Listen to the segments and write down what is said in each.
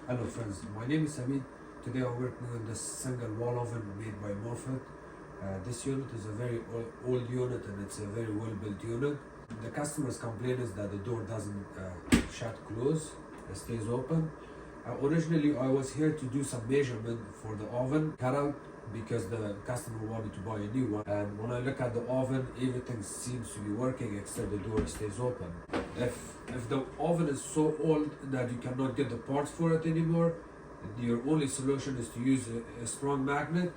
Hello friends, my name is Hamid. Today I'm working on this single wall oven made by Morfit. This unit is a very old unit and it's a very well built unit. The customer's complaint is that the door doesn't shut close, it stays open. Originally I was here to do some measurement for the oven cutout because the customer wanted to buy a new one, and when I look at the oven everything seems to be working except the door stays open. If the oven is so old that you cannot get the parts for it anymore, your only solution is to use a strong magnet.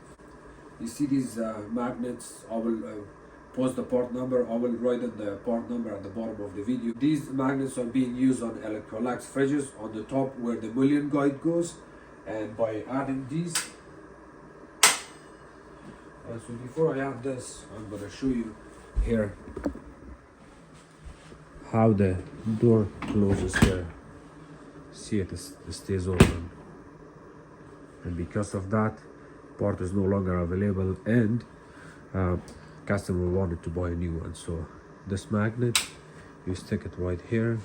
You see these magnets, I will post the part number, I will write in the part number at the bottom of the video. These magnets are being used on Electrolux fridges on the top where the mullion guide goes, and by adding these, so before I add this, I'm going to show you here how the door closes here. See it stays open, and because of that part is no longer available, and customer wanted to buy a new one. So this magnet, you stick it right here,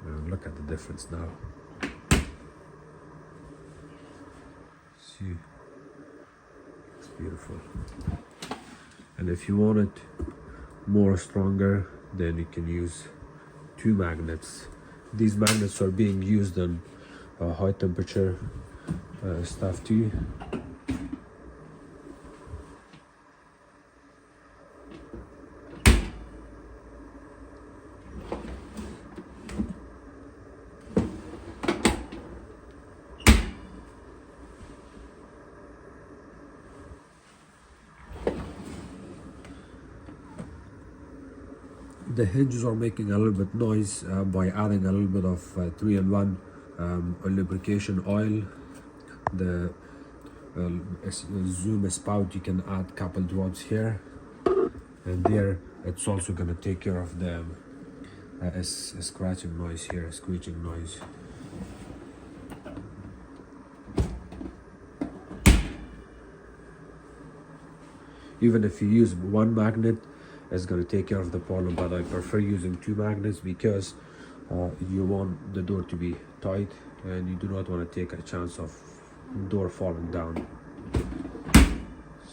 and look at the difference now. See, it's beautiful. And if you want it more stronger, then you can use two magnets. These magnets are being used on high temperature stuff too. The hinges are making a little bit noise by adding a little bit of 3-in-1 lubrication oil. The zoom spout, you can add couple drops here and there. It's also going to take care of the scratching noise here, screeching noise. Even if you use one magnet, it's going to take care of the problem, but I prefer using two magnets because you want the door to be tight and you do not want to take a chance of door falling down.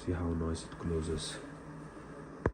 See how nice it closes.